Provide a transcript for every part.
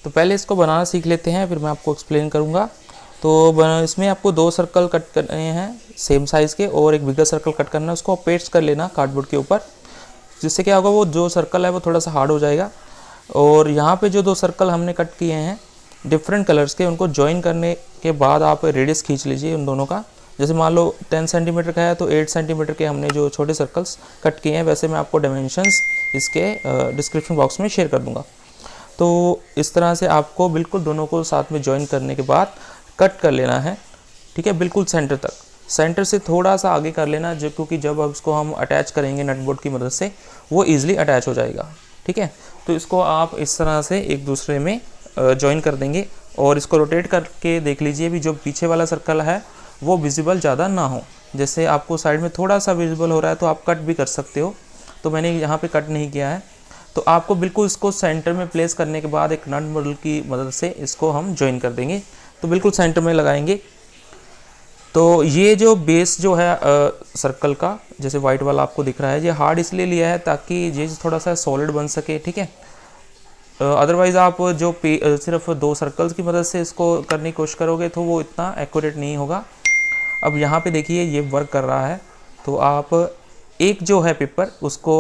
तो पहले इसको बनाना सीख लेते हैं, फिर मैं आपको एक्सप्लेन करूँगा। तो इसमें आपको 2 सर्कल कट करने हैं सेम साइज़ के, और एक बिगर सर्कल कट करना है, उसको पेस्ट कर लेना कार्डबोर्ड के ऊपर, जिससे क्या होगा वो जो सर्कल है वो थोड़ा सा हार्ड हो जाएगा। और यहाँ पे जो 2 सर्कल हमने कट किए हैं डिफरेंट कलर्स के, उनको ज्वाइन करने के बाद आप रेडियस खींच लीजिए उन दोनों का। जैसे मान लो 10 सेंटीमीटर का है तो 8 सेंटीमीटर के हमने जो छोटे सर्कल्स कट किए हैं, वैसे मैं आपको डायमेंशंस इसके डिस्क्रिप्शन बॉक्स में शेयर कर दूँगा। तो इस तरह से आपको बिल्कुल दोनों को साथ में ज्वाइन करने के बाद कट कर लेना है, ठीक है, बिल्कुल सेंटर तक। सेंटर से थोड़ा सा आगे कर लेना, जो क्योंकि जब अब इसको हम अटैच करेंगे नट बोल्ट की मदद से वो ईजिली अटैच हो जाएगा, ठीक है। तो इसको आप इस तरह से एक दूसरे में ज्वाइन कर देंगे, और इसको रोटेट करके देख लीजिए भी जो पीछे वाला सर्कल है वो विजिबल ज़्यादा ना हो। जैसे आपको साइड में थोड़ा सा विजिबल हो रहा है तो आप कट भी कर सकते हो, तो मैंने यहाँ पे कट नहीं किया है। तो आपको बिल्कुल इसको सेंटर में प्लेस करने के बाद एक नट बोल्ट की मदद से इसको हम ज्वाइन कर देंगे, तो बिल्कुल सेंटर में लगाएंगे। तो ये जो बेस जो है सर्कल का, जैसे वाइट वाला आपको दिख रहा है, ये हार्ड इसलिए लिया है ताकि ये थोड़ा सा सॉलिड बन सके, ठीक है। अदरवाइज़ आप जो सिर्फ 2 सर्कल्स की मदद से इसको करने की कोशिश करोगे तो वो इतना एक्यूरेट नहीं होगा। अब यहाँ पे देखिए ये वर्क कर रहा है, तो आप एक जो है पेपर उसको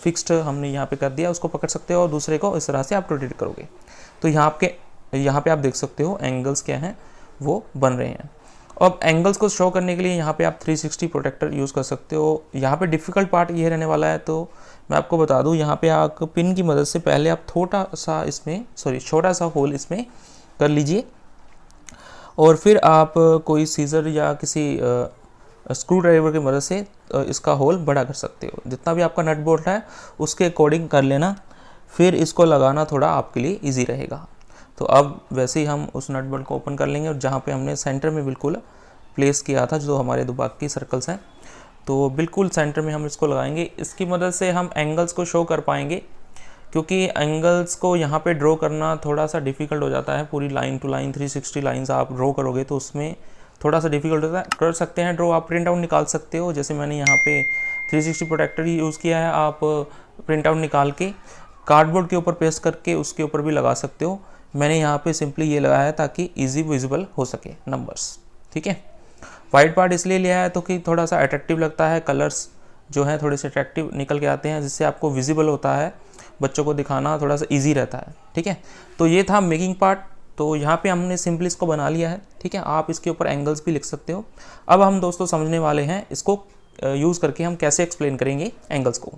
फिक्स्ड हमने यहाँ पे कर दिया, उसको पकड़ सकते हो और दूसरे को इस तरह से आप रोटेट करोगे। तो यहाँ पे आप देख सकते हो एंगल्स क्या हैं वो बन रहे हैं। अब एंगल्स को शो करने के लिए यहाँ पे आप 360 प्रोटेक्टर यूज़ कर सकते हो। यहाँ पे डिफ़िकल्ट पार्ट ये रहने वाला है, तो मैं आपको बता दूँ, यहाँ पे आप पिन की मदद से पहले आप छोटा सा होल इसमें कर लीजिए, और फिर आप कोई सीजर या किसी स्क्रू ड्राइवर की मदद से इसका होल बड़ा कर सकते हो। जितना भी आपका नट बोल्ट है उसके अकॉर्डिंग कर लेना, फिर इसको लगाना थोड़ा आपके लिए ईजी रहेगा। तो अब वैसे ही हम उस नट बोल्ट को ओपन कर लेंगे, और जहाँ पे हमने सेंटर में बिल्कुल प्लेस किया था जो हमारे 2 बाकी सर्कल्स हैं, तो बिल्कुल सेंटर में हम इसको लगाएंगे। इसकी मदद से हम एंगल्स को शो कर पाएंगे, क्योंकि एंगल्स को यहाँ पे ड्रॉ करना थोड़ा सा डिफ़िकल्ट हो जाता है। पूरी लाइन टू लाइन 360 लाइंस आप ड्रॉ करोगे तो उसमें थोड़ा सा डिफ़िकल्ट होता है। कर सकते हैं ड्रॉ, आप प्रिंट आउट निकाल सकते हो, जैसे मैंने यहाँ पे 360 प्रोटेक्टर ही यूज़ किया है। आप प्रिंट आउट निकाल के कार्डबोर्ड के ऊपर पेस्ट करके उसके ऊपर भी लगा सकते हो। मैंने यहाँ पे सिंपली ये लगाया है ताकि ईजी विजिबल हो सके नंबर्स, ठीक है। वाइट पार्ट इसलिए लिया है तो कि थोड़ा सा अट्रैक्टिव लगता है, कलर्स जो हैं थोड़े से अट्रैक्टिव निकल के आते हैं, जिससे आपको विजिबल होता है, बच्चों को दिखाना थोड़ा सा इजी रहता है, ठीक है। तो ये था मेकिंग पार्ट। तो यहाँ पे हमने सिंपली इसको बना लिया है, ठीक है। आप इसके ऊपर एंगल्स भी लिख सकते हो। अब हम दोस्तों समझने वाले हैं इसको यूज़ करके हम कैसे एक्सप्लेन करेंगे एंगल्स को।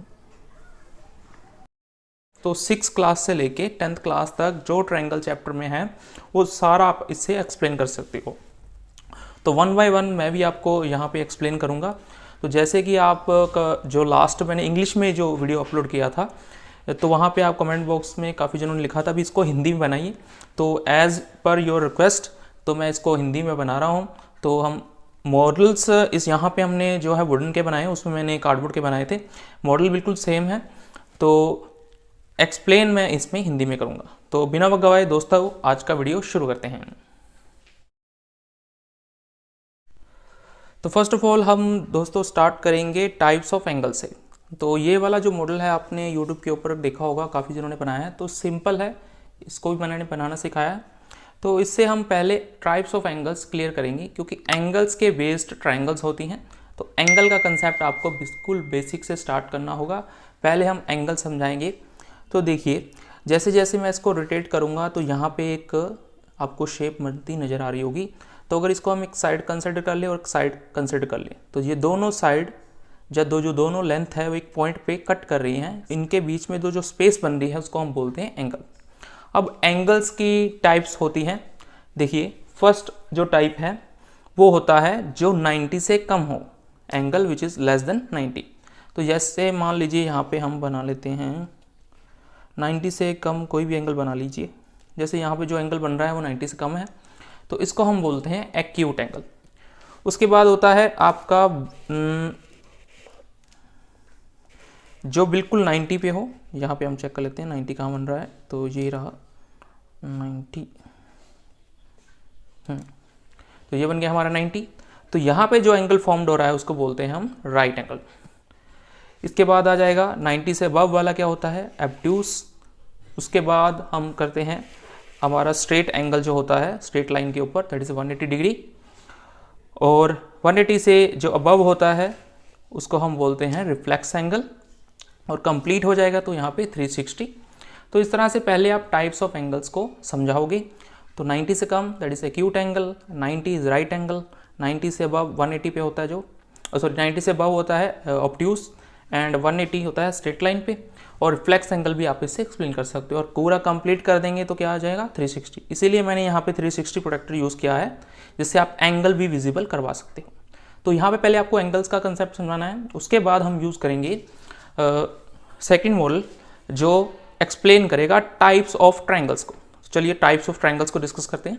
तो 6 क्लास से लेके 10th क्लास तक जो ट्रायंगल चैप्टर में है वो सारा आप इससे एक्सप्लेन कर सकते हो। तो 1 बाय 1 मैं भी आपको यहाँ पे एक्सप्लेन करूँगा। तो जैसे कि आप जो लास्ट मैंने इंग्लिश में जो वीडियो अपलोड किया था, तो वहाँ पे आप कमेंट बॉक्स में काफ़ी जनों ने लिखा था भी इसको हिंदी में बनाइए। तो एज़ पर योर रिक्वेस्ट तो मैं इसको हिंदी में बना रहा हूँ। तो हम मॉडल्स इस यहाँ पे हमने जो है वुडन के बनाए, उसमें मैंने कार्डबोर्ड के बनाए थे। मॉडल बिल्कुल सेम है, तो एक्सप्लेन मैं इसमें हिंदी में करूँगा। तो बिना वक्त गवाए दोस्तों आज का वीडियो शुरू करते हैं। तो फर्स्ट ऑफ ऑल हम दोस्तों स्टार्ट करेंगे टाइप्स ऑफ एंगल से। तो ये वाला जो मॉडल है आपने यूट्यूब के ऊपर देखा होगा, काफ़ी जनों ने बनाया है, तो सिंपल है, इसको भी मैंने बनाना सिखाया। तो इससे हम पहले टाइप्स ऑफ एंगल्स क्लियर करेंगे, क्योंकि एंगल्स के बेस्ड ट्रायंगल्स होती हैं। तो एंगल का कंसेप्ट आपको बिल्कुल बेसिक से स्टार्ट करना होगा। पहले हम एंगल समझाएंगे। तो देखिए जैसे जैसे मैं इसको रोटेट करूँगा तो यहाँ पे एक आपको शेप बनती नज़र आ रही होगी। तो अगर इसको हम एक साइड कंसिडर कर ले और एक साइड कंसिडर कर ले, तो ये दोनों साइड जो दोनों लेंथ है वो एक पॉइंट पे कट कर रही हैं, इनके बीच में जो स्पेस बन रही है उसको हम बोलते हैं एंगल। अब एंगल्स की टाइप्स होती हैं। देखिए फर्स्ट जो टाइप है वो होता है जो 90 से कम हो, angle which is less than 90। तो जैसे मान लीजिए यहाँ पे हम बना लेते हैं 90 से कम कोई भी एंगल बना लीजिए। जैसे यहाँ पे जो एंगल बन रहा है वो 90 से कम है, तो इसको हम बोलते हैं एक्यूट एंगल। उसके बाद होता है आपका जो बिल्कुल 90 पे हो। यहाँ पे हम चेक कर लेते हैं 90 कहाँ बन रहा है, तो ये रहा 90। तो ये बन गया हमारा 90। तो यहाँ पे जो एंगल फॉर्म्ड हो रहा है उसको बोलते हैं हम राइट एंगल। इसके बाद आ जाएगा 90 से अबव वाला क्या होता है, एब्ट्यूस। उसके बाद हम करते हैं हमारा स्ट्रेट एंगल जो होता है स्ट्रेट लाइन के ऊपर, दैट इज़ 180 डिग्री, और 180 से जो अबव होता है उसको हम बोलते हैं रिफ्लेक्स एंगल, और कंप्लीट हो जाएगा तो यहाँ पे 360। तो इस तरह से पहले आप टाइप्स ऑफ एंगल्स को समझाओगे। तो 90 से कम that is acute angle, 90 is right angle, 90 से अबव 180 पे होता है जो, सॉरी 90 से अबव होता है ऑब्ट्यूस, एंड 180 होता है स्ट्रेट लाइन पे, और रिफ्लेक्स एंगल भी आप इससे एक्सप्लेन कर सकते हो। और पूरा कंप्लीट कर देंगे तो क्या आ जाएगा 360। इसीलिए मैंने यहाँ पे 360 प्रोटेक्टर यूज़ किया है, जिससे आप एंगल भी विजिबल करवा सकते हो। तो यहाँ पे पहले आपको एंगल्स का कंसेप्ट समझाना है, उसके बाद हम यूज़ करेंगे सेकंड मॉडल जो एक्सप्लेन करेगा टाइप्स ऑफ ट्रायंगल्स को। चलिए टाइप्स ऑफ ट्रायंगल्स को डिस्कस करते हैं।